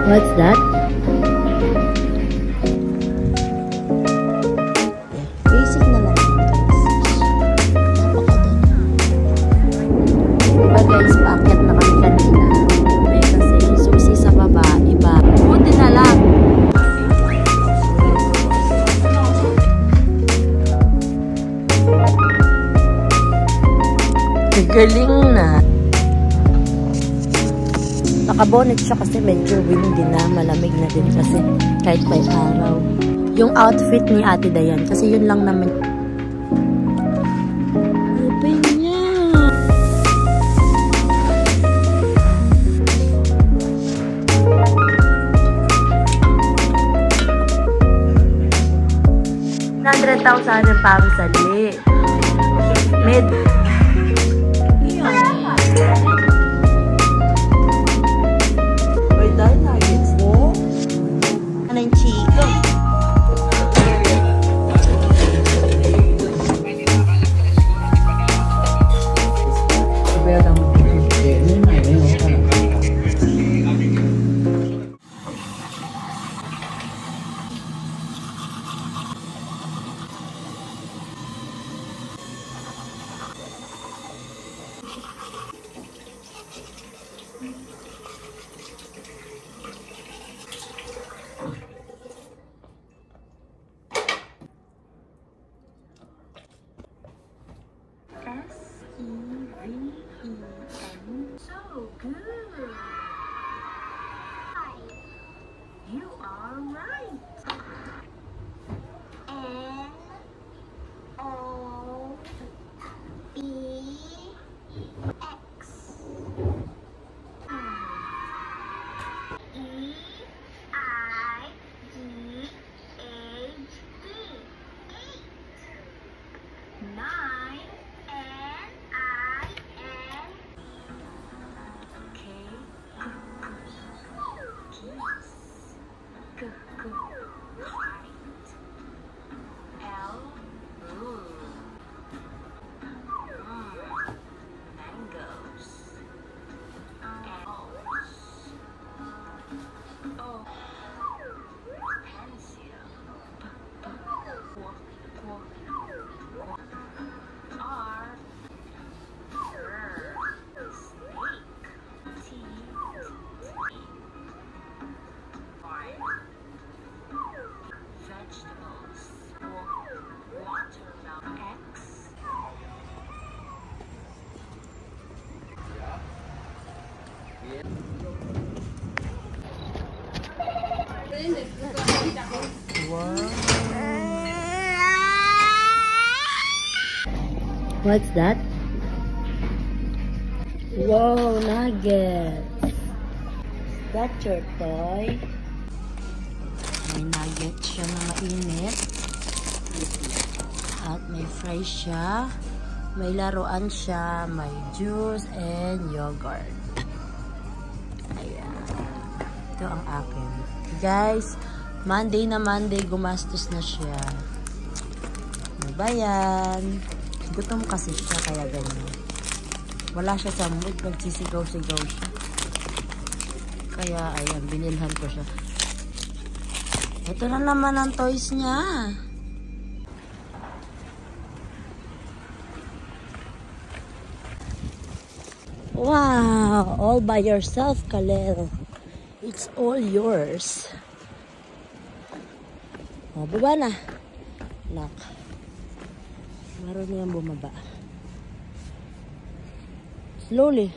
What's that? Basic na lang guys. Napakadali. Diba guys, paakyat na kami kanina. Kasi yung susi sa baba, iba. Buti na lang. Galing na. Nakabonet siya kasi medyo windy na, malamig na din kasi kahit may araw. Yung outfit ni Ate Dayan, kasi yun lang naman. Open niya. $100,000 yung pangsali. Mid. So good. You are right. N-O-B-X. E-I-G-H-T. 8. 9. Wow. What's that? Wow, nuggets. That's your toy. May nuggets siya na mainit. At may fries siya. May laruan siya. May juice and yogurt. Ayan. Ito ang akin. Guys, Monday na Monday, gumastos na siya. Ano ba yan? Gutom kasi siya, kaya ganyan. Wala siya sa mood, nagsisigaw-sigaw siya. Kaya, ayan, binilhan ko siya. Ito na naman ang toys niya. Wow! All by yourself, Kalel. It's all yours. O, baba na. Nak. Meron niyang bumaba. Slowly.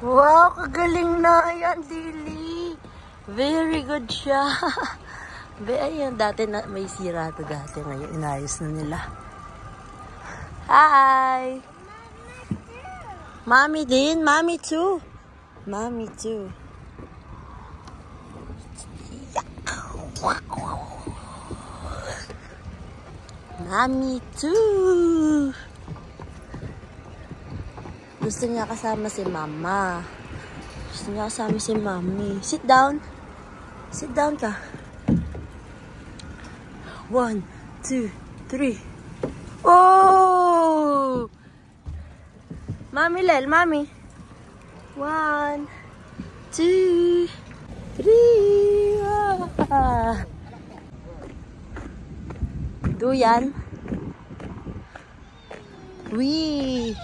Wow, kagaling na. Ayan, Dili. Very good siya. Ayan, dati na, may sira ito dati. Ngayon, inayos na nila. Hi! Mommy din. Mommy too. Mommy too. Mommy too. Gusto niya kasama si mama. Gusto niya kasama si mommy. Sit down. Sit down ka. 1, 2, 3. Oh! Mommy Lel, mommy. 1, 2, 3. Ah. Duyan. Wee.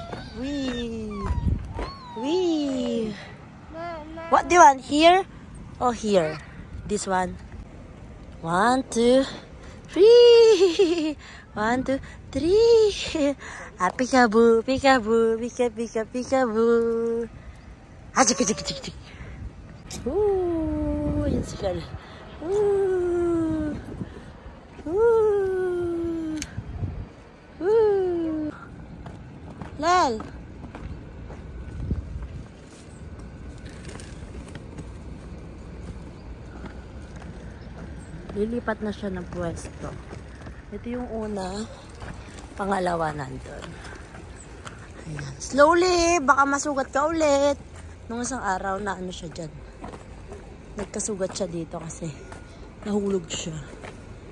What do you want? Here or here? This one. 1, 2, 3. 1, 2, 3. Ah, peekaboo, peekaboo, peekaboo. Ah, cik. Yan sekali. Lel. Lilipat na siya ng pwesto. Ito yung una. Pangalawa nandun. Ayan. Slowly! Baka masugat ka ulit. Nung isang araw na ano siya dyan. Nagkasugat siya dito kasi nahulog siya.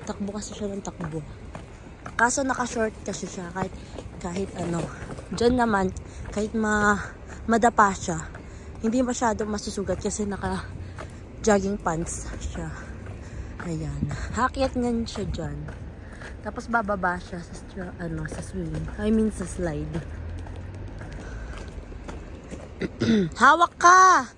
Takbo kasi siya ng takbo. Kaso naka-short kasi siya kahit ano. Dyan naman, kahit madapa siya, hindi masyadong masusugat kasi naka-jogging pants siya. Ayan. Hakyat niyan siya dyan. Tapos bababa siya sa swimming. I mean sa slide. Hawak ka!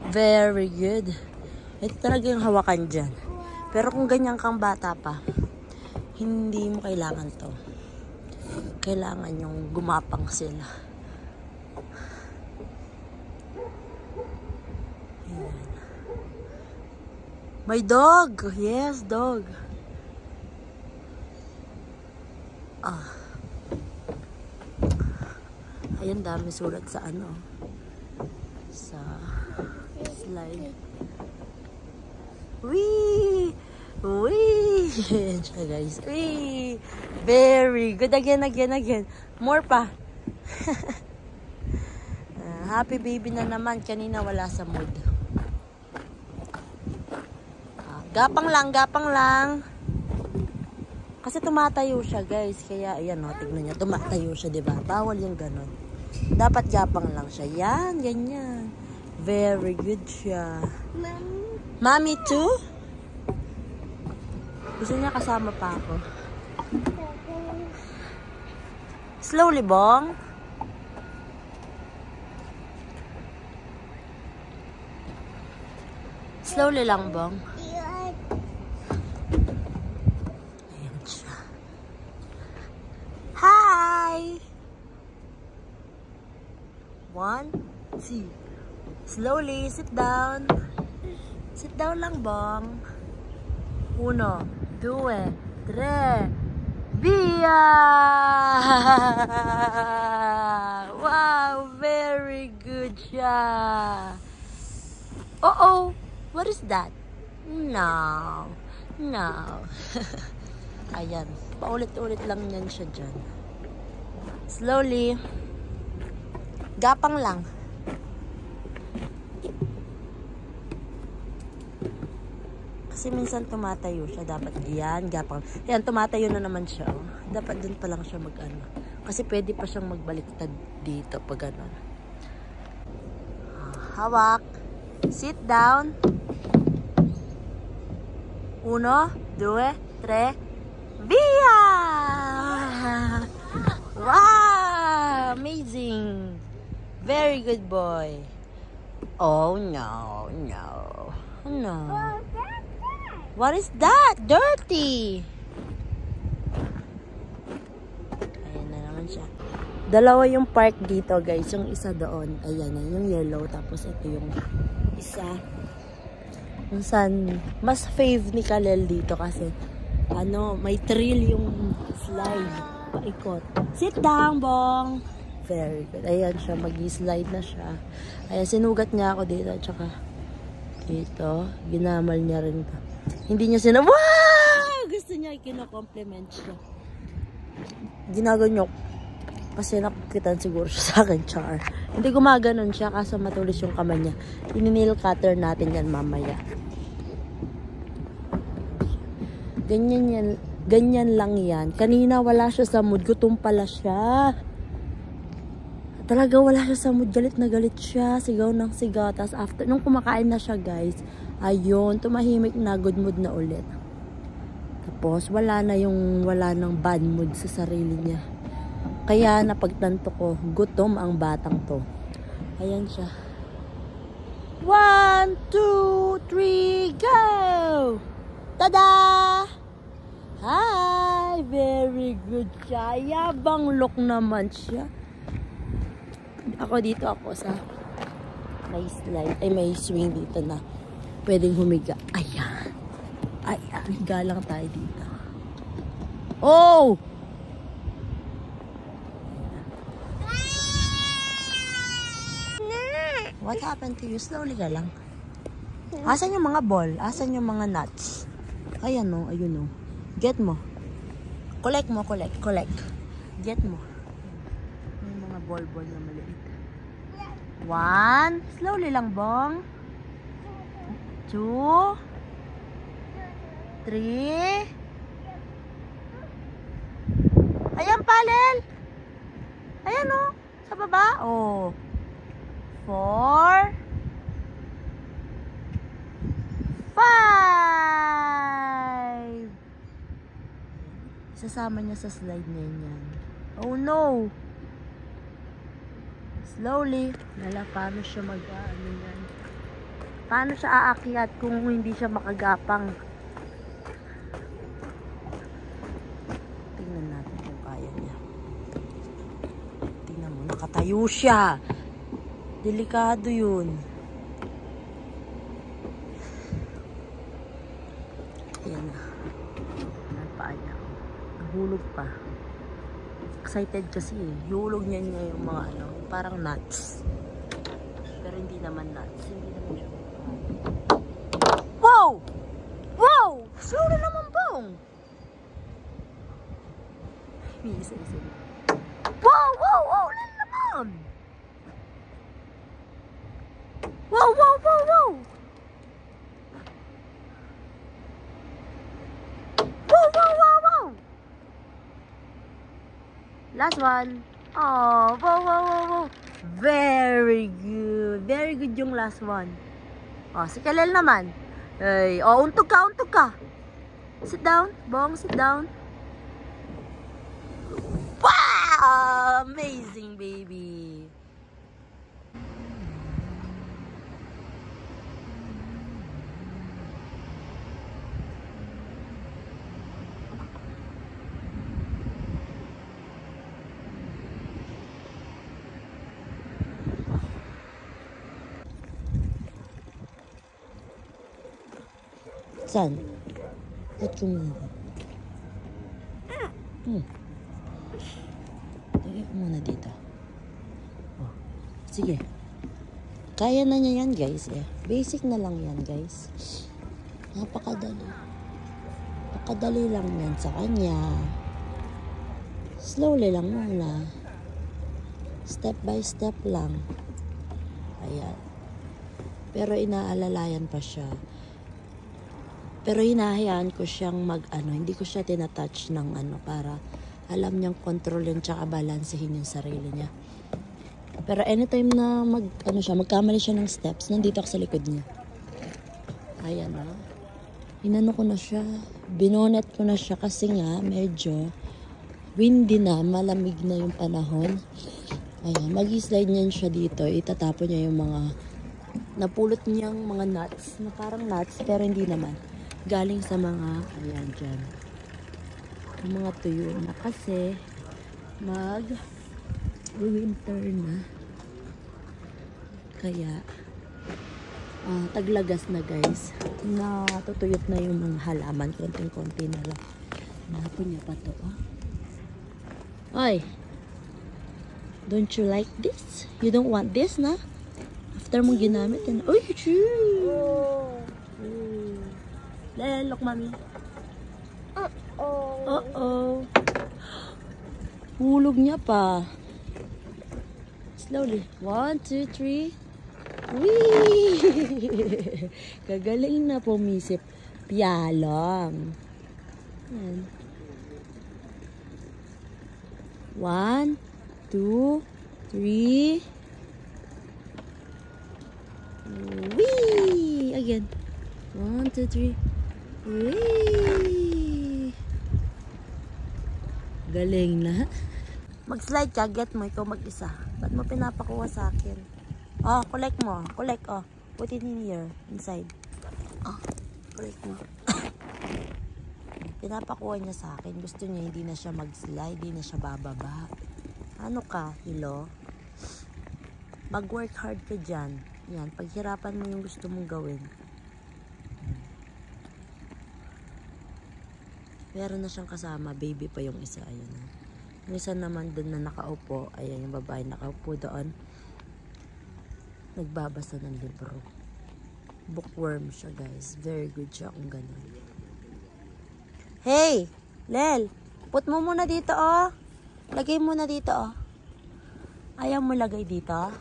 Very good. Ito talaga yung hawakan dyan. Pero kung ganyan kang bata pa, hindi mo kailangan to. Kailangan yung gumapang sila. Ayan. May dog! Yes, dog. Ah. Ayan, dami sulat sa ano. Sa slide. Wee! Wee! Yan siya, guys. Wee! Very good. Again. More pa. Happy baby na naman. Kanina wala sa mood. Gapang lang. Kasi tumatayo siya, guys. Kaya, ayan, tignan niya. Tumatayo siya, diba? Bawal yung ganon. Dapat gapang lang siya. Yan, ganyan. Very good siya. Mommy too? Gusto niya kasama pa ako. Slowly, Bong. Slowly lang, Bong. Ayan siya. Hi! 1, 2. Slowly, sit down. Sit down lang, Bong. 1, 2, 3. Via! Wow, very good siya. Uh-oh, what is that? No. Ayan, paulit-ulit lang yan siya dyan. Slowly. Gapang lang. Kasi minsan tumatayo siya. Dapat yan, gapang. Yan, tumatayo na naman siya. Oh. Dapat dun pa lang siya mag-ano. Kasi pwede pa siyang magbaliktad dito pag ano. Hawak. Sit down. 1, 2, 3. Via! Wow! Amazing! Very good boy. Oh, no. What is that? Dirty! Ayan na naman siya. Dalawa yung park dito, guys. Yung isa doon. Ayan na, yung yellow. Tapos ito yung isa. Kung saan, mas fave ni Kalel dito kasi may thrill yung slide. Paikot. Sit down, Bong! Very good. Ayan siya, mag-slide na siya. Ayan, sinugat niya ako dito. Tsaka, dito, ginamal niya rin to. Hindi niya wow! Gusto niya, kino-compliment siya. Ginaganyo. Kasi nakikitan siguro siya sa akin, char. Hindi gumaganon siya, kaso matulis yung kamay niya. Ini-nail cutter natin yan mamaya. Ganyan lang yan. Kanina wala siya sa mood. Gutom pala siya. Talaga wala siya sa mood. Galit na galit siya. Sigaw ng sigaw. Tapos after, nung kumakain na siya guys, ayun, tumahimik na, good mood na ulit. Tapos wala nang bad mood sa sarili niya. Kaya napagtanto ko, gutom ang batang to. Ayan siya. 1, 2, 3, go! Tada! Hi! Very good siya. Yabang look naman siya. Ako sa may slide. Ay, may swing dito na pwedeng humiga. Ayan. Ayan. Higa lang tayo dito. Oh! What happened to you? Slowly ka lang. Asan yung mga ball? Asan yung mga nuts? Ayan o. Ayun o. Get mo. Collect mo. Get mo. Yung mga ball na maliit. 1. Slowly lang, Bong. 2. 3. Ayan, Palel. Ayan o. Sa baba. Oh. 4. 5. Isasama niya sa slide niya yan. Oh no! Slowly. Lala, paano siya mag-ano yan? Paano siya aakyat kung hindi siya makagapang? Tingnan natin kung kaya niya. Tingnan mo, nakatayo siya. Delikado yun. Ayan na. Paa niya. Nahulog pa. Excited kasi eh. Hulog niya yung mga ano, parang nuts. Pero hindi naman nuts. Hindi naman siya. Wow! Wow! Slow na naman, Bong! Isa. Wow! Lan naman! Wow! Last one. Oh, wow. Very good. Very good yung last one. Oh, si Kalel naman. Ay, oh, untog ka. Sit down. Bong, sit down. Wow! Amazing, baby. Saan? Ito mo. Lagay ko muna dito. Oh. Sige. Kaya na niya yan, guys. Eh. Basic na lang yan, guys. Napakadali. Napakadali lang yan sa kanya. Slowly lang muna. Step by step lang. Ayan. Pero inaalalayan pa siya. Pero hinahayaan ko siyang hindi ko siya tinatouch ng para alam niyang control yun tsaka balansehin yung sarili niya. Pero anytime na magkamali siya ng steps, nandito ako sa likod niya. Ayan na. Inano ko na siya. Binonet ko na siya kasi nga medyo windy na, malamig na yung panahon. Ayan, mag-slide niyan siya dito. Itatapon niya yung mga napulot niyang mga nuts, na parang nuts pero hindi naman. Galing sa mga, ayan dyan, yung mga tuyo na kasi winter na. Kaya, taglagas na guys. Natutuyot na yung mga halaman. Konting-konti na lang. Napon niya pa to. Oy! Don't you like this? You don't want this, na? After mong ginamit, yan. Uy, choo! Look, mami. Uh-oh. Hulog niya pa. Slowly. 1, 2, 3. Whee! Kagaling na pumisip. Pialang. Yan. 1, 2, 3. Whee! Again. 1, 2, 3. Whee! Galing na. Mag-slide ka, get mo. Ikaw mag-isa. Ba't mo pinapakuha sa akin? Oh, collect mo. Collect, oh. Put it in here. Inside. Oh, collect mo. Pinapakuha niya sa akin. Gusto niya hindi na siya mag-slide. Hindi na siya bababa. Ano ka, Hilo? Mag-work hard ka dyan. Yan. Paghirapan mo yung gusto mong gawin. Meron na siyang kasama. Baby pa yung isa. Ayan. Yung isa naman dun na nakaupo. Ayan yung babae nakaupo doon. Nagbabasa ng libro. Bookworm siya, guys. Very good siya kung ganun. Hey! Lel! Put mo muna dito, oh. Lagay mo na dito, oh. Ayaw mo lagay dito?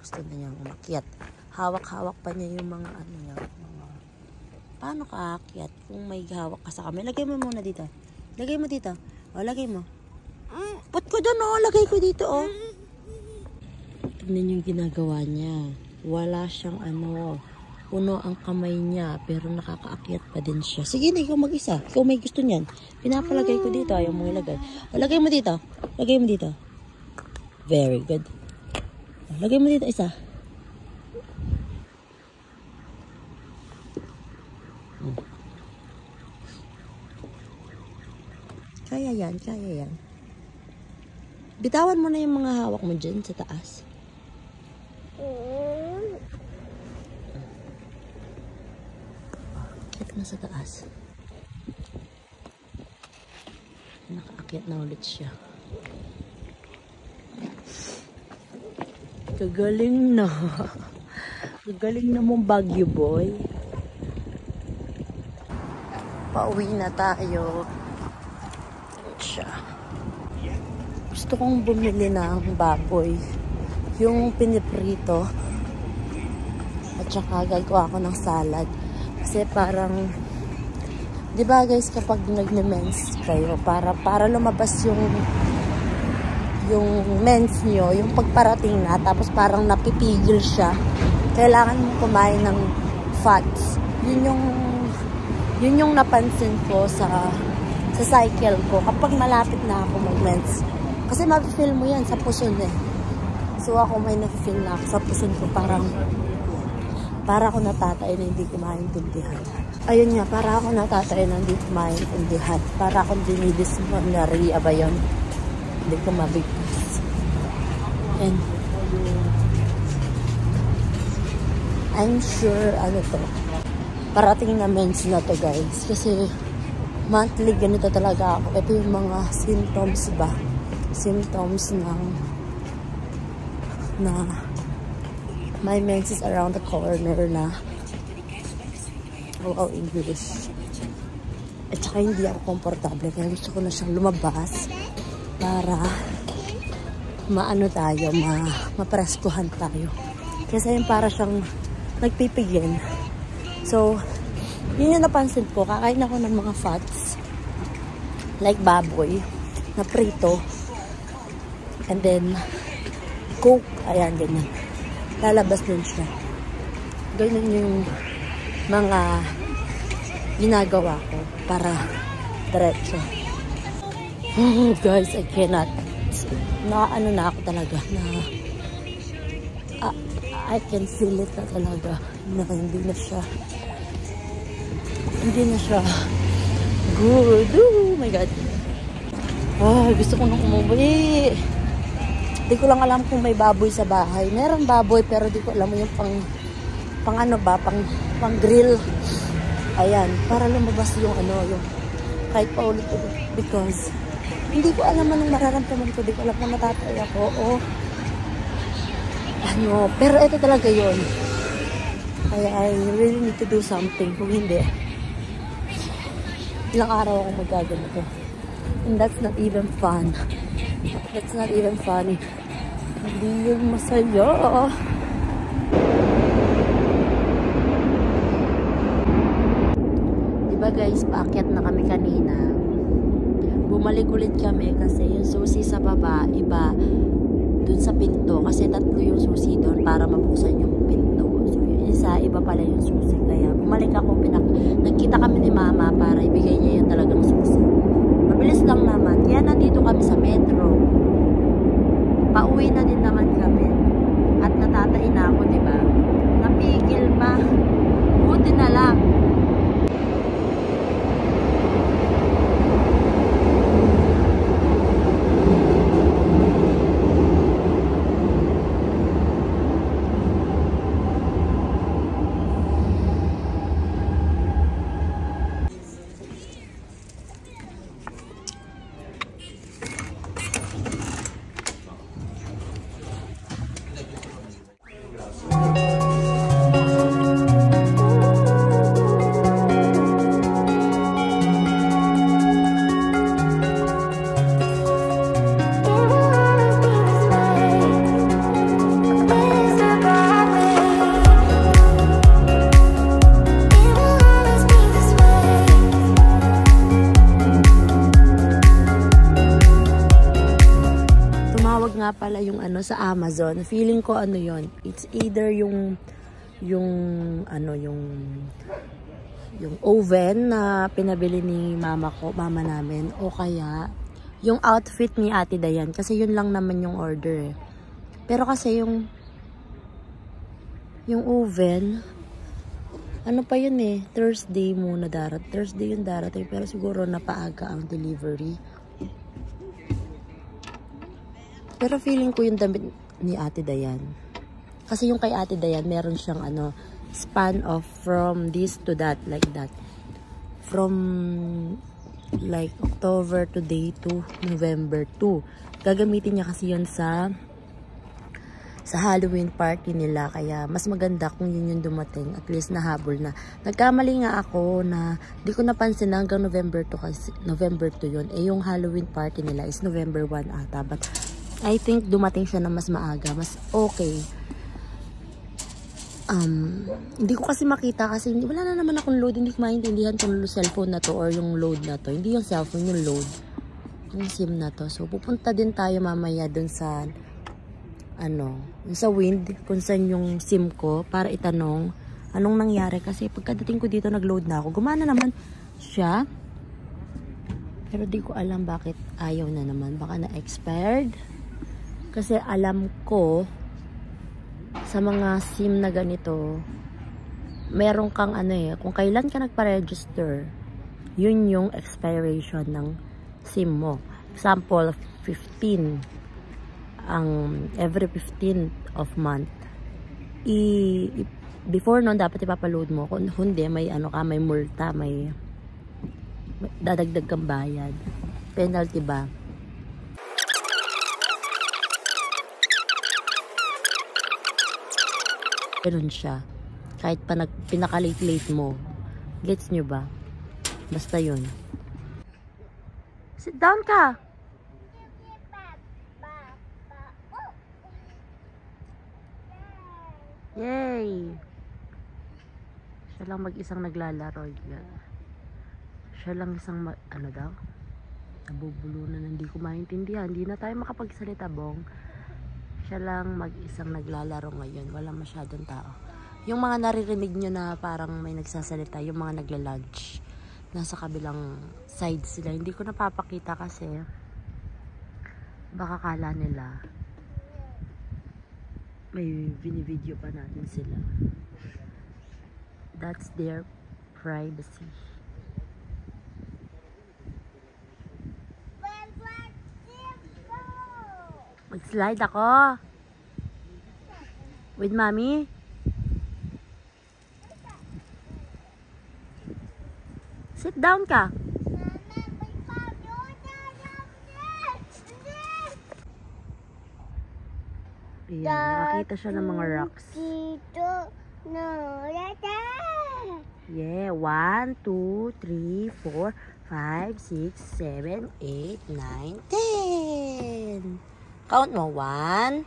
Gusto na niyang umakyat. Hawak-hawak pa niya yung mga ano niya. Paano ka aakyat kung may hawak ka sa kamay? Lagay mo muna dito. Lagay mo dito. O, lagay mo. Put ko doon, oh. Lagay ko dito, oh. Tignan yung ginagawa niya. Wala siyang ano. Puno ang kamay niya. Pero nakakaakyat pa din siya. Sige na, ikaw mag-isa. Ikaw may gusto niyan. Pinapalagay ko dito. Ayaw mo ilagay. O, lagay mo dito. Lagay mo dito. Very good. O, lagay mo dito isa. Kaya yan, kaya yan. Bitawan mo na yung mga hawak mo dyan sa taas. Akit na sa taas. Nakaakit na ulit siya. Kagaling na. Kagaling na mong Baguio boy. Pauwi na tayo. Siya. Gusto kong bumili ng baboy. Yung piniprito. At saka gagawa ako ng salad. Kasi parang, di ba guys, kapag nag-mens kayo, para lumabas yung mens nyo, yung pagparating na, tapos parang napipigil siya, kailangan mo kumain ng fats. Yun yung napansin ko sa cycle ko kapag malapit na ako mag-mens. Kasi ma-feel mo yan sa puson eh. So ako may na-feel na ako sa puson ko, para ako natatay na hindi ko maintindihan. Ayun nga, para ako natatay na hindi ko maintindihan. Para akong dinidisciplinary ba yun? Hindi ko mabigkas. And I'm sure, ano to, parating na mens na to guys. Kasi monthly ganito talaga ako. Ito yung mga symptoms ba? Symptoms na my menses around the corner na English. At saka hindi ako komportable. Kaya gusto ko na siyang lumabas para maano tayo, mapreskuhan tayo. Kasi yung para siyang nagpipigil. So, yun yung napansin ko. Kakain ako ng mga fats. Like baboy. Na prito. And then, coke. Ayan, ganyan. Lalabas din siya. Ganyan yung mga ginagawa ko para diretso. Oh, guys, I cannot. Ano na ako talaga. I can feel it na talaga. Na hindi na siya good. Oh my God. Gusto ko nang umuwi. Di ko lang alam kung may baboy sa bahay. Meron baboy pero di ko alam yung pang grill. Ayan, para lumabas yung yung kahit paulit-ulit because Hindi ko alam anong mararamdaman ko. Hindi ko alam na matatay ako. O, ano, pero ito talaga yun. Kaya I really need to do something. Kung hindi, ilang araw ako magaganito. And that's not even fun. That's not even funny. Hindi yun masaya. Diba guys, paakyat na kami kanina. Bumalik ulit kami kasi yung susi sa baba, iba dun sa pinto. Kasi tatlo yung susi doon para mabuksan yung pinto. So yung isa, iba pala yung susi. Kaya bumalik ako, nagkita kami ni mama para ibigay niya yung talagang susi. Mabilis lang naman. Kaya nandito kami sa metro. Pauwi na din naman kami. At natatain na ako, diba? Napigil pa. Buti na lang. Nga pala yung ano sa Amazon. Feeling ko ano yon. It's either yung oven na pinabili ni mama namin, o kaya yung outfit ni Ate Dayan kasi yun lang naman yung order eh. Pero kasi yung oven ano pa yun eh, Thursday muna Thursday yung darating, pero siguro napaaga ang delivery. Pero feeling ko yung damit ni Ate Dayan. Kasi yung kay Ate Dayan, meron siyang ano, span of from this to that, like that. From like October to day 2, November 2. Gagamitin niya kasi yun sa Halloween party nila. Kaya mas maganda kung yun yung dumating. At least nahabol na. Nagkamali nga ako na di ko napansin na hanggang November 2 kasi November 2 yun. Eh yung Halloween party nila is November 1 ata. But I think dumating siya na mas maaga, mas okay. Hindi ko kasi makita kasi wala na naman akong load. Hindi ko maintindihan kung cellphone na to or yung load na to. Hindi yung cellphone, yung load. Yung SIM na to. So pupunta din tayo mamaya dun sa sa Wind, kung saan yung SIM ko, para itanong anong nangyari. Kasi pagkadating ko dito, nag-load na ako. Gumana naman siya. Pero di ko alam bakit ayaw na naman. Baka na-expired. Kasi alam ko, sa mga SIM na ganito, meron kang kung kailan ka nagpa-register, yun yung expiration ng SIM mo. Example, 15. Every 15th of month. Before nun, dapat ipapaload mo. Kung hindi, may may multa, may dadagdag kang bayad. Penalty ba? Ganun siya. Kahit pa pinaka-late mo. Gets nyo ba? Basta yun. Sit down ka! Yay! Siya lang mag-isang naglalaro. Siya lang isang nabubulunan. Hindi ko maintindihan. Hindi na tayo makapagsalita, Bong. Siya lang mag-isang naglalaro ngayon. Wala masyadong tao. Yung mga naririnig nyo na parang may nagsasalita, yung mga nagla-lunch, nasa kabilang side sila. Hindi ko napapakita kasi baka kala nila may video pa natin sila. That's their privacy. Mag-slide ako. With mommy. Sit down ka. Ayan, nakakita siya ng mga rocks. Dito. No. Dada. Yeah, 1, 2, 3, 4, 5, 6, 7, 8, 9, 10. Count mo. 1.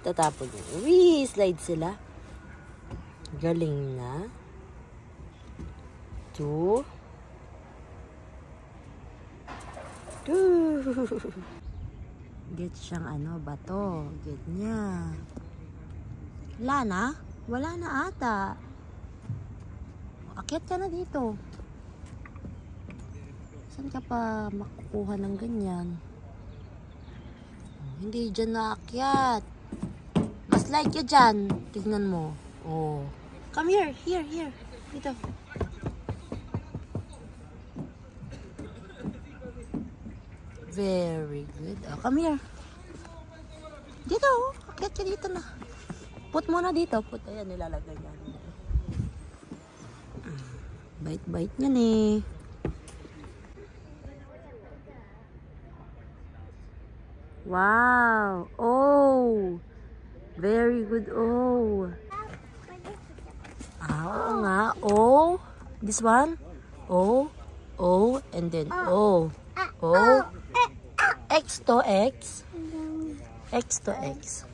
Tatapon niya. Wee! Slide sila. Galing na. 2. 2. Get siyang bato. Get niya. Wala na? Wala na ata. Akyat ka na dito. Saan ka pa makukuha ng ganyan? Hindi dyan naakyat. Slide ka dyan. Tignan mo. Oh. Come here. Here. Dito. Very good. Oh, come here. Dito. Akyat ka dito na. Put muna dito. Put. Ayan, nilalagay yan. Bite niyan eh. Wow. Oh. Very good. Oh. Oo nga. Oh. This one. Oh. Oh. And then oh. Oh. X to X. X to X.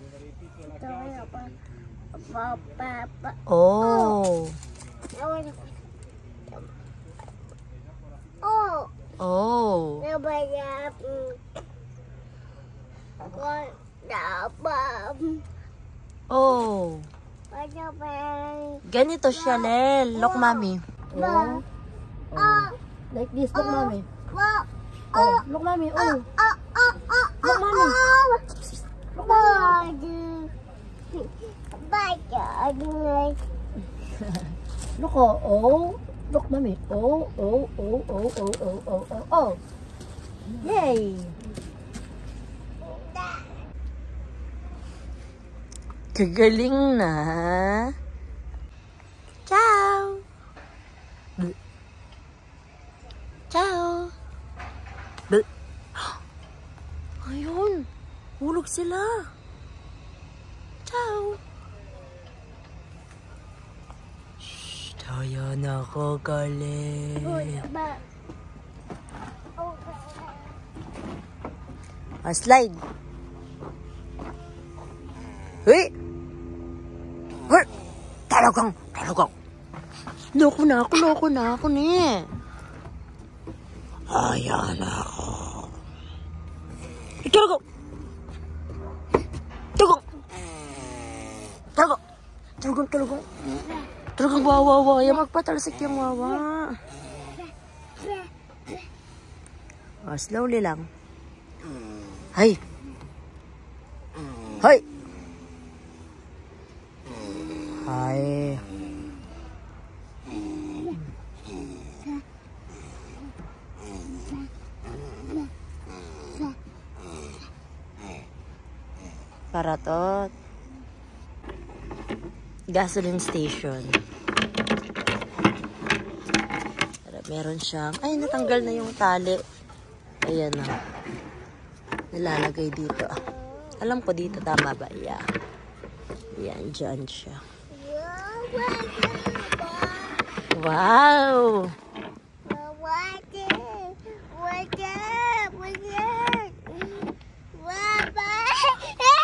Oh. Oh. Oh. Ganito siya, Lel. Look, Mami. Oh. Oh. Like this. Look, Mami. Oh. Look, Mami. Oh. Look, Mami. Look, Mami. Look, oh. Look, Mami. Oh. Oh. Oh. Oh. Oh. Oh. Oh. Oh. Oh. Yay. Kagaling na. Ciao. Ciao. Ayun. Hulog sila. Ciao. Shh. Ayan ako, galing. Slide. Hey! Talagang. Loko na ako ni. Ayan ako. Talagang. Talagang wawa. Yan magpatalsik yung wawa. Slowly lang. Hay. Hay. Para to gasoline station. Meron siyang, ay, natanggal na yung tali. Ayan na. Nilalagay dito. Alam ko dito, tama ba? Yeah. Yan, dyan siya. Wow!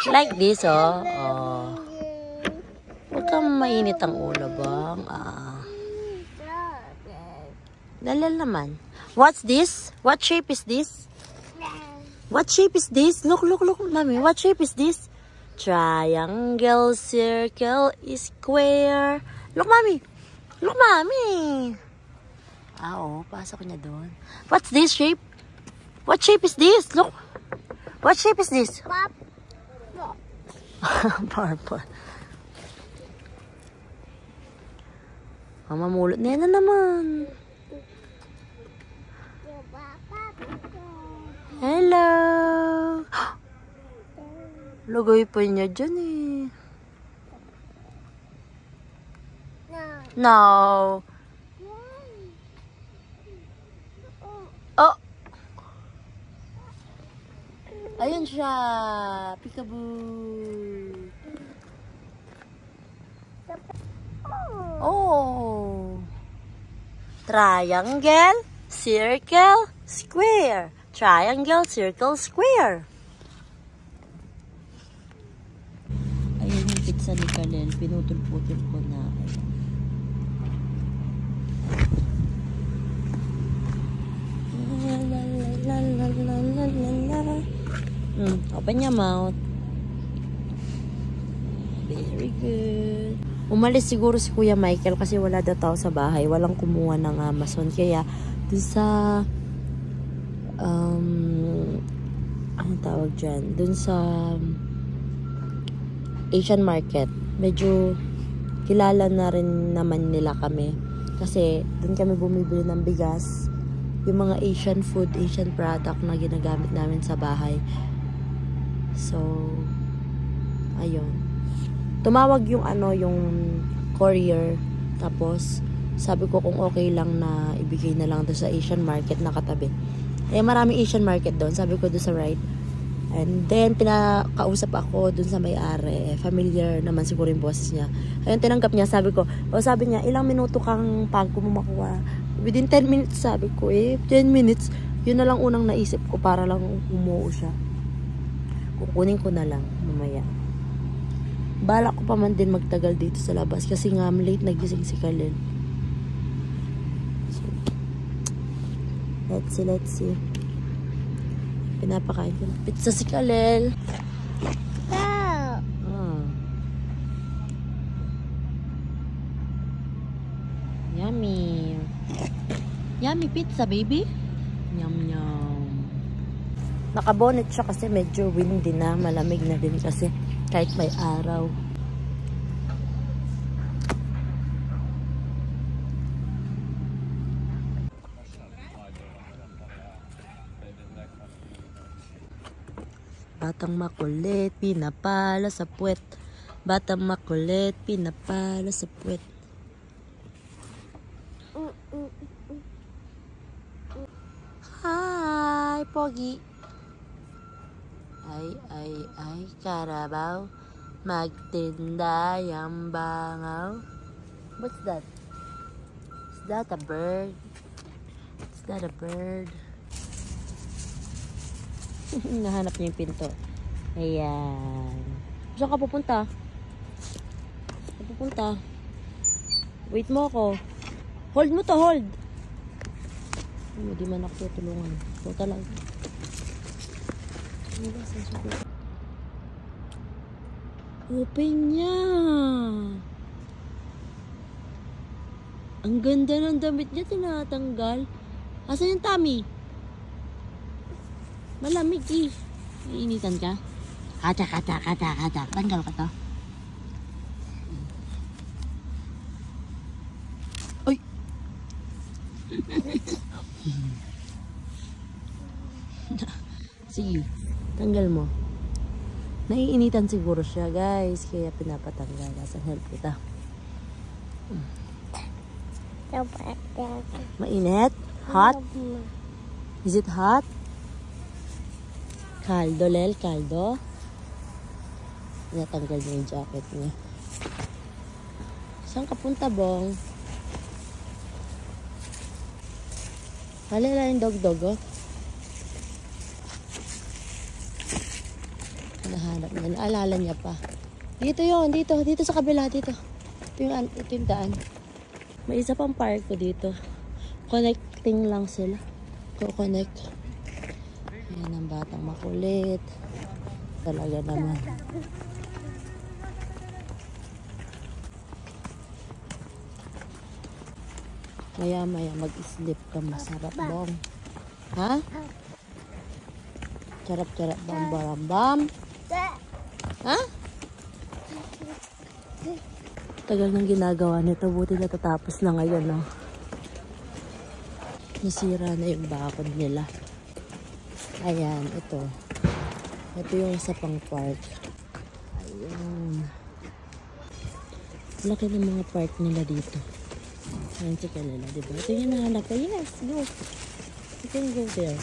Like this, oh. Oh. Huwag kang mainit ang ulo, bang. Dalal naman. What's this? What shape is this? What shape is this? Look, Mami. What shape is this? Triangle, circle, square. Look, Mami. Look, Mami. Oh, pasok niya doon. What's this shape? What shape is this? Look. What shape is this? Purple. Mamulot na yan naman. Hello. Lagay pa niya dyan eh. No. Oh. Ayun siya. Peekaboo. Oh. Triangle, circle, square. Triangle, circle, square. Ayun yung pizza ni Kalel. Pinutol-putol ko na. Open your mouth. Very good. Umalis siguro si Kuya Michael kasi wala daw tao sa bahay. Walang kumuha ng Amazon. Kaya dun sa ano tawag dyan? Dun sa Asian market. Medyo kilala na rin naman nila kami. Kasi dun kami bumibili ng bigas. Yung mga Asian food, Asian product na ginagamit namin sa bahay. So, ayun. Tumawag yung yung courier. Tapos, sabi ko kung okay lang na ibigay na lang doon sa Asian market na katabi. Eh, maraming Asian market doon. Sabi ko doon sa right. And then, pinakausap ako doon sa may-ari. Familiar naman siguro yung boses niya. Ayun, tinanggap niya. Sabi niya, ilang minuto kang pagko mo makuha? Within 10 minutes, sabi ko. 10 minutes. Yun na lang unang naisip ko para lang umuo siya. Kukunin ko na lang mamaya. Bala ko pa man din magtagal dito sa labas kasi nga late nagising si Kalel. So, let's see. Pinapakain ko ng pizza si Kalel. Yummy. Yummy pizza, baby. Yum, yum. Nakabonet siya kasi medyo windy na. Malamig na din kasi kahit may araw. Batang makulit, pinapala sa puwet. Batang makulit, pinapala sa puwet. Hi, Pogi. Ay, Karabaw. Magtinda yung bangaw. What's that? Is that a bird? Is that a bird? Nahanap niya yung pinto. Ayan. Saan ka pupunta? Saan pupunta? Wait mo ako. Hold mo to, hold. Hindi man ako tutulungan. Punta lang. Open niya. Ang ganda ng damit niya, tinatanggal. Asan yung tummy? Malamig eh. Iinitan ka? Kata. Tanggal ka to. Ay! Sige. Tanggal mo. Naiinitan siguro siya, guys. Kaya pinapatanggal. Asan help kita? Mainit? Hot? Is it hot? Kaldo, Lel. Kaldo. Natanggal niya yung jacket niya. Saan ka punta, Bong? Halila yung dog, oh. Nahanap niya. Naalala niya pa. Dito yun. Dito sa kabila. Dito yung daan. May isa pang park ko dito. Connecting lang sila. Connect. Ayan ang batang makulit. Talaga naman. Maya mag-sleep ka. Masarap, Bong. Ha? Charap-charap, bam-bam-bam. Ha? Tagal nang ginagawa nito. Buti natatapos na ngayon, no? Nasira na yung bakod nila. Ayan, ito. Ito yung isa pang park. Ayan. Laki ng mga park nila dito. Ayan si Kalila, diba? Ito yung nahanap ko. Yes, go. You can go there.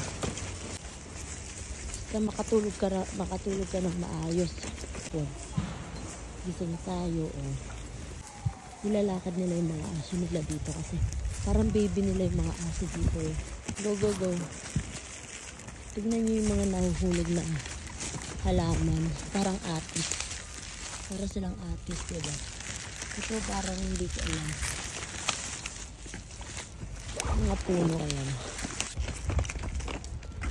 Basta makatulog ka ng maayos. Oh. Gising tayo, oh. Nilalakad nila yung mga aso nila dito kasi parang baby nila yung mga aso dito, eh. Go, go, go. Tignan nyo yung mga nahuhulog na halaman. Parang atis. Para silang atis, diba? Ito parang hindi ko alam. Mga puno ayan.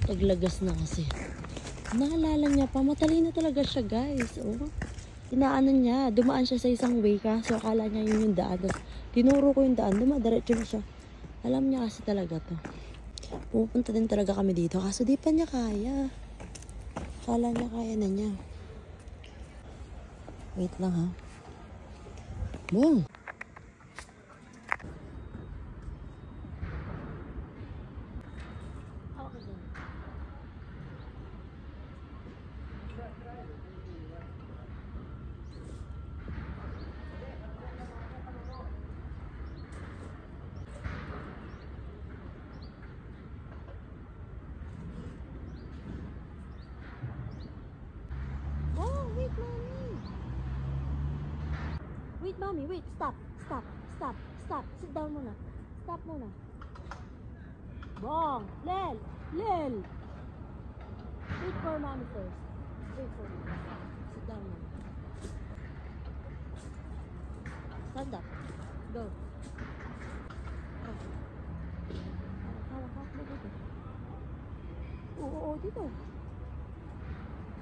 Taglagas na kasi. Naalala niya pa, matalino talaga siya, guys. Oh. Inaano niya, dumaan siya sa isang way ka. So akala niya yun yung daan. Tapos tinuro ko yung daan, dumadiretso na siya. Alam niya kasi talaga to. Pupunta din talaga kami dito. Kaso di pa niya kaya. Akala niya kaya na niya. Wait lang ha. Boom! Wait, mommy, wait. Stop. Sit down muna. Stop muna. Bong! Lel! Wait for mommy first. Wait for me. Sit down muna. Stand up. Go. Hawak mo dito. Oo, dito.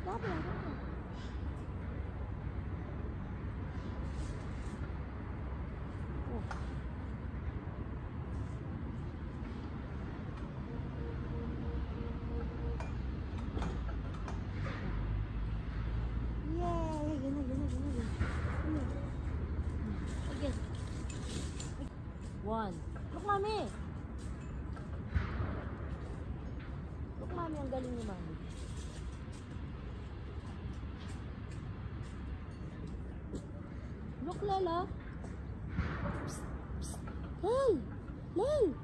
Stop lang. One. Look, mami. Look, mami. Ang galing ni mami. Look, Lela. Psst, psst. Lel.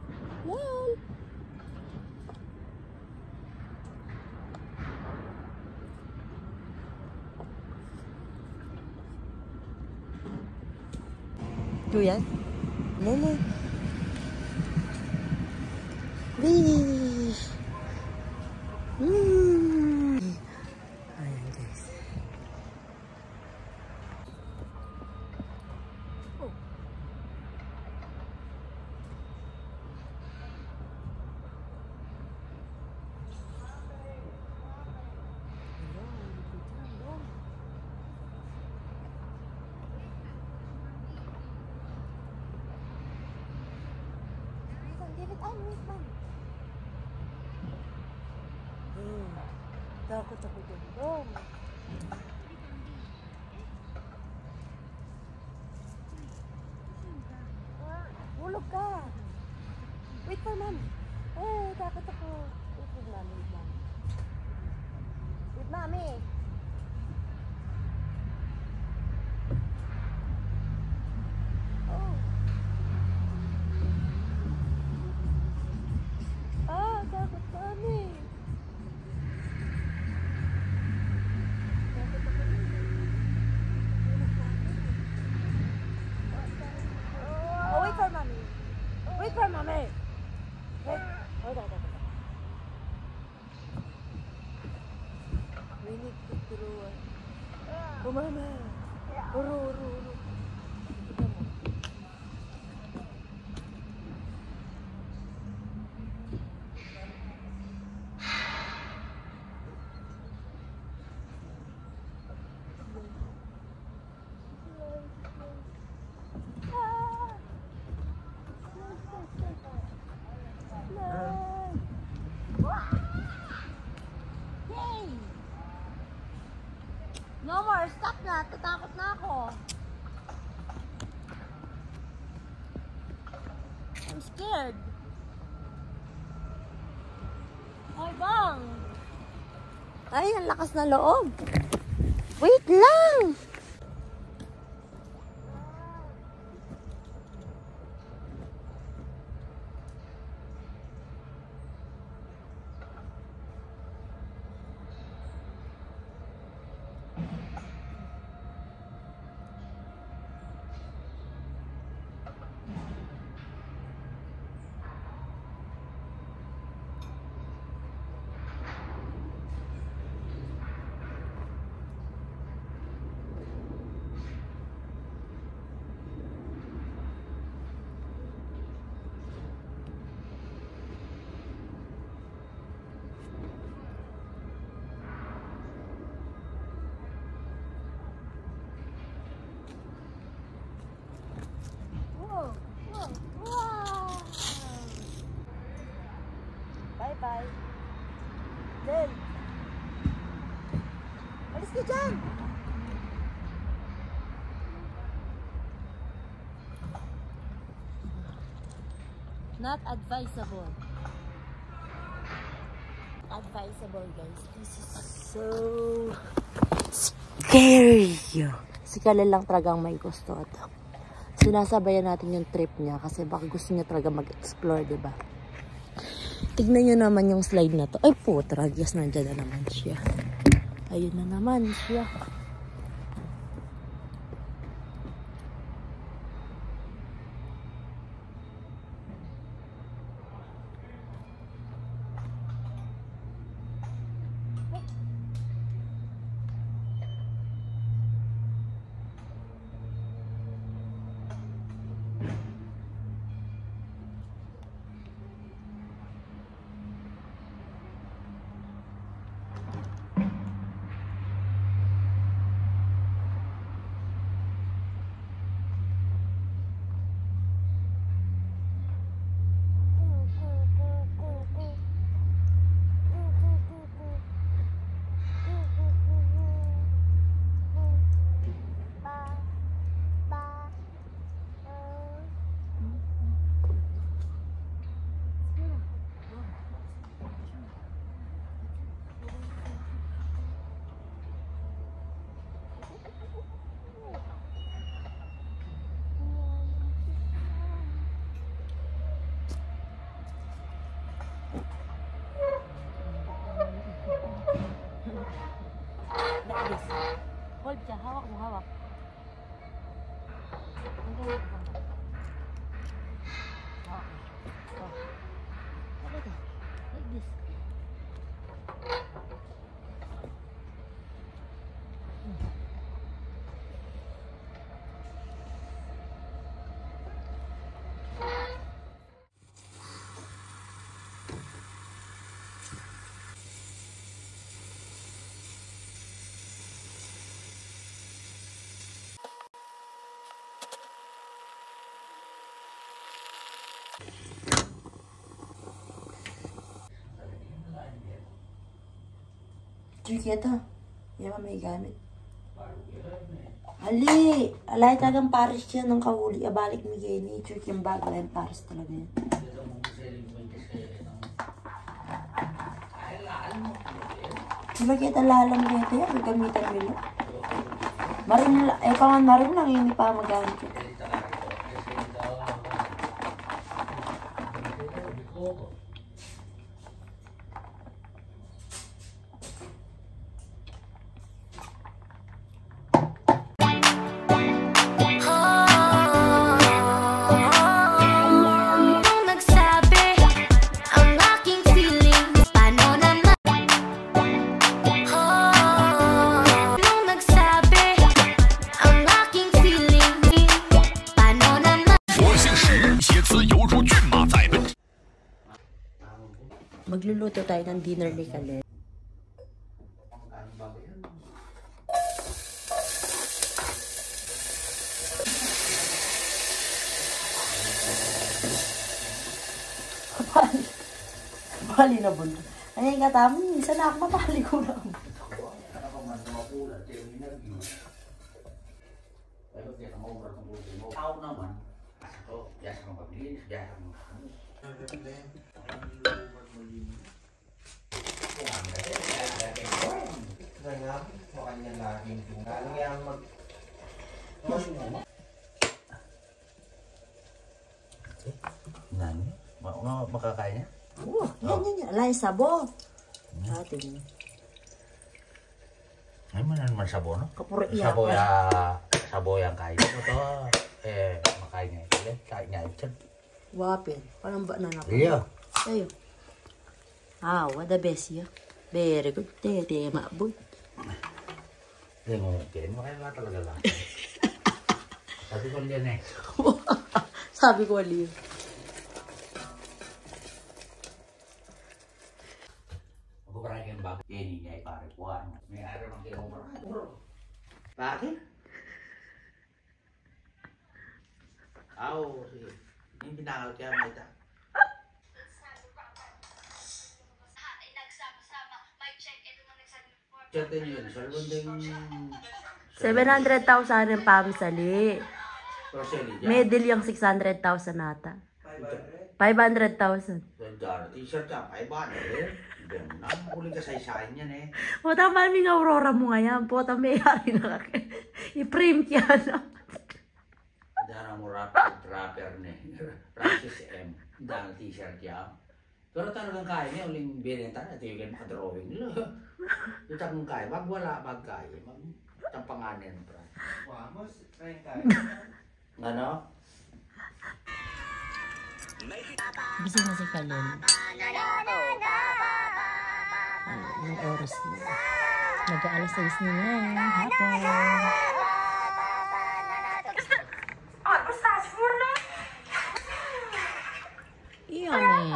Kuya? Lele. Bish. Ayan, guys. Oh. Takot ako dun. Hulog ka. Wait for mommy. Takot ako. Wait, mommy. Wait, mommy. Takot kami. Wait for mommy. Wait. Hold on. We need to throw. Oh, mama. Uru. No more, stop na. Tatakot na ako. I'm scared. Ay, bang. Ay, ang lakas na loob. Wait lang. Bye. Del. Alis ka dyan. Not advisable. Advisable, guys. This is so scary. Si Kale lang talagang may gusto at sinasabayan natin yung trip niya kasi baka gusto niya talaga mag-explore, diba? Tignan nyo naman yung slide na to. Ay po, tragyas, nandiyan na naman siya. Ayun na naman siya. Hold siya. Hawak mo, hawak. Hawak mo. Oh. Like this. Tricky ito. Hindi naman may gamit. Ali! Alay talagang Paris yan ng kahuli. Abalik ni Jenny. Tricky yung bag. Alay Paris talaga yan. Diba kita lalam dito yan? Gamitan nila. Marin lang. Eh, pangan marin lang. Hindi pa magamit ito. Magluluto tayo ng dinner ni Kale. Bali na bundo. Ano yung katami? Minsan na ako mapali ko lang. Tao naman. Ito, biasa kang paglinis, biasa kang makanya laging tinggal yang nani? Makakain niya? Oo, yan. Alay, sabo. Atin. Ay, naman sabo, no? Kapuro iya. Sabo yang kain. Ito, makain niya. Kain niya ito. Wapin. Parang ba na ako? Iya. Ayo. What the best ya? Very good. Tete, mabot. Hindi mo mungkin. Makaya nga talaga lang. Sabi ko liyan eh. Sabi ko liyan. Magkukurangan yung bakit. Yan niya ay pare po. May araw ng kinumarahan. Bakit? Sige. Yung pinangal kaya may ita. Chat din yun. Sa Lundeng... 700,000 yung pamisali. Roseli dyan. Medal yung 600,000 nata. 500,000. T-shirt ka, 500. Ganun na. Huling kasaysayan yan eh. Puta, maraming Aurora mo ngayon. Puta, may-ari na kaki. I-frame kya na. Dana mo rapper ni Francis M. Dana t-shirt yan. Pero talagang kaya niya, uling binenta na, tigil makadrawing nila. Yung talagang kaya, wag wala, wag kaya. Magtampanganin, pra. Vamos, train tayo. Ano? Gising na si Kalon. Anong oras na? Mag-aalas 6 na lang. Hapon. Yummy.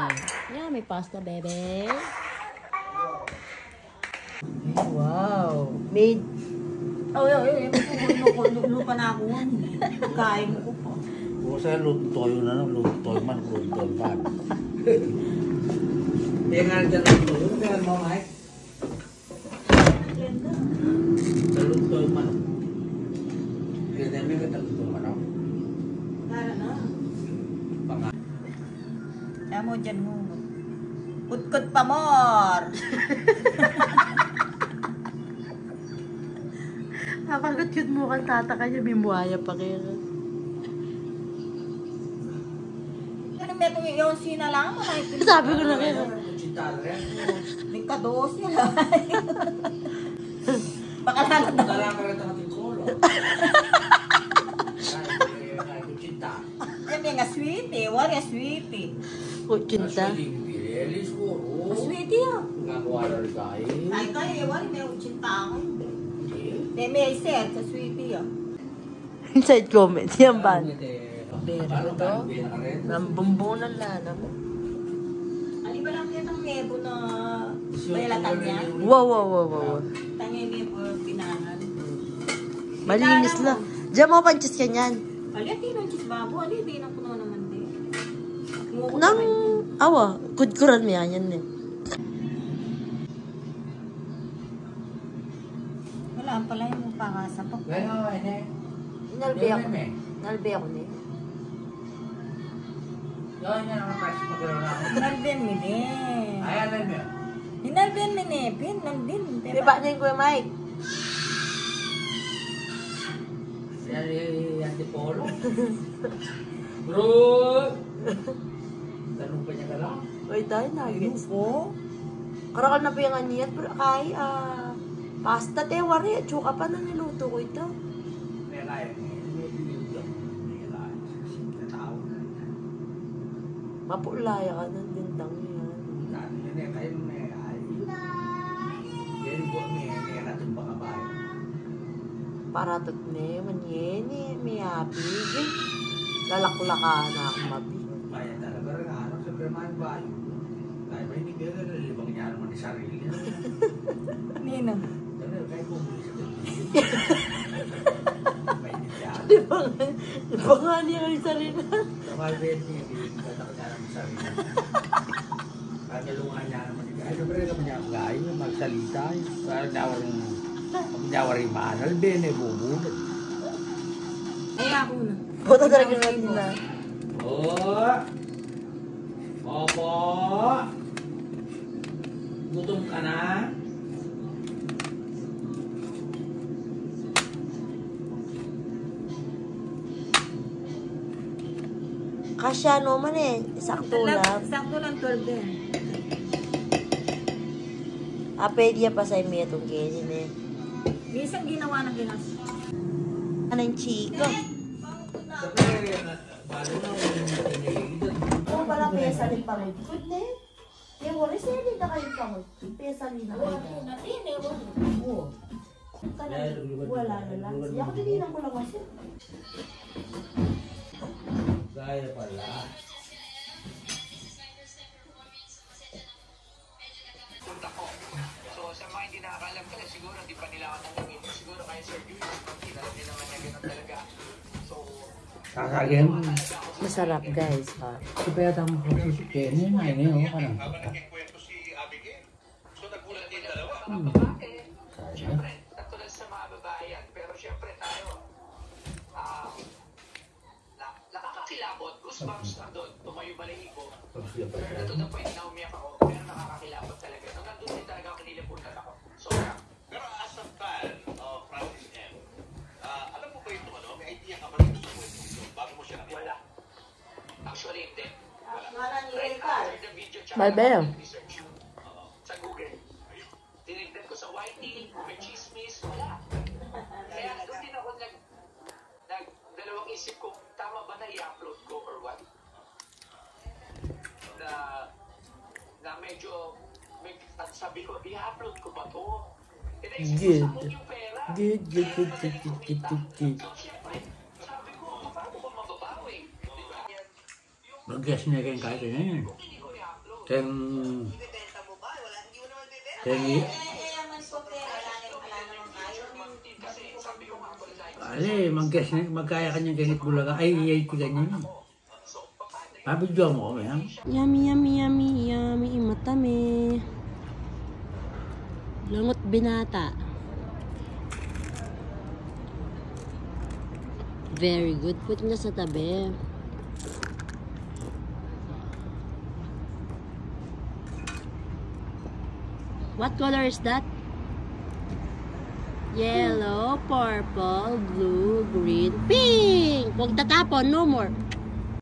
Yummy pasta, baby. Wow. Made. Oh, lupa na ako. Kain ko po. Kung sa'yo, lutoy na lang, lutoy man, lutoy man. Hindi nga dyan lutoy. Yung tingnan mo, Mike. Sa lutoy man. Hindi mo yung lutoy man, no? Tara na. Baka. Kaya mo dyan mo. Kutkut pa more. Napagot yun mo kang tataka niya, may buhaya pa kayo. Ano meron yung sina lang? Sabi ko na kayo. May kados nila. Baka lalad na. Kala ka rin ang tingkolo. Yan may nga sweetie. Wari sweetie. Kutsinta. Sweetie yun. Nagawa na rin tayo. Ay kayo, wari may utsinta ako. May set sa sweetie yun. Inside comment. Yan ba? Pero to? Nambumbunan lana mo. Ano ba lang yan ang nebo na bayalatan niya? Wow. Tanya yung nebo pinahan. Malinis lang. Diyan mo panchis ka niyan. Alit yun ang chisbabo. Alit din ang puno naman din. Nang, awa, kudkuran mo yan eh. Wala pala yung pangasapak. Ngayon, eh. Nalbi ako. Nalbi ako niya. Gawin niya naman press magkaroon na ako. Hinalbihan mo din. Ay, alam mo yun. Hinalbihan mo din. Pinaldin. Diba niya yung Kuya Mike? Yan yung antipolo. Bro! Tanong pa niya ka lang. Uy, tayo nuggets. po. Karakal na piyangan niya. Pero kay, pasta te, wari. Tsuka pa na niluto ko ito. May kaya niya. May bibigyan. May kaya. Katao. Mapulaya ka ng dindang yan. Dami yun eh. Kayo may kaya. Yan po may katong baka ba. Paratot na manyen eh. May happy. Lalakula ka na akong mabi. Kaya talaga rin ano. Siyempre man ba. Kaya ba hindi kaya nalilibang niya naman ni sarili. Nino. Kaya bumuli sa Di ba nga niya ang sarili? Kapal din niya, katak niya naman sarili. Kagalungan niya naman. Ay, siyempre naman niya ang gaya, magsalita. Parang nyawaring manal, bene, bubulot. Ay, ako na. Puta talaga natin na. Oh! Opo! Gutom ka na? Kasya naman eh. Sakto lang. Sakto lang 12 din. Pwede pa sa imi itong ganyan eh. Minsan ginawa ng ginas. Ano yung chiko? Siyempre, balo na yung pinigil. Kung pala pesa rin pa rin. Good na eh. Kaya wala siya rin na kayo pa rin. Pesa rin na kayo. Oo. Wala na lang. Ako tinilang ko lang kasi. Gaya pala. Punta ko. So sa mga hindi nakakalam ka, siguro di pa nila ako tanongin. Siguro kaya Sir Julius, alam niya naman na gano'n talaga. So, Kakagin. Masarap guys ha. Kaya tama ko si Kenny, ngayon ka lang. habang nagkikwento si Abigail, so nagulat din dalawa. goosebumps na doon. Tumayo balahibo. Pag sila pa Pero siya. ito na po, hindi na umiyak ako. Pero nakakakilabot talaga. Nung nandun din talaga ako, nilipunan ako. Sobra. Pero as a fan of Francis M, alam mo ba ito ano? May idea ka ba ng gusto mo ito bago mo siya nakita? Wala. Actually, hindi. Wala ni Right Ricar. after the video, tsaka Bye-bye. ako nag-research. Sa Google. Tinignan ko sa YT, may chismis, wala. Kaya doon din ako dalawang isip ko, tama ba na i-upload ko or what? Na medyo, sabi ko, i-upload ko ba to? Inaisip ko sa yung pera. Good. So, syempre, sabi ko, paano ko mababawi? Di ba? Mag-guess niya kayong kahit ganyan. Kung hindi ko i-upload, Kaya Ibibenta mo ba? Wala, hindi mo naman bibenta. kaya Yaman ko pera. Wala naman kayo. kasi sabi ko nga, wala ali, mag-guess niya, magkaya kanyang ganit bulaga. Ay, ganyan. Pabidyo mo kami, ha? Yummy. Matami. Langot binata. Very good. Put na sa tabi. What color is that? Yellow, purple, blue, green, pink. Huwag tatapon. No more.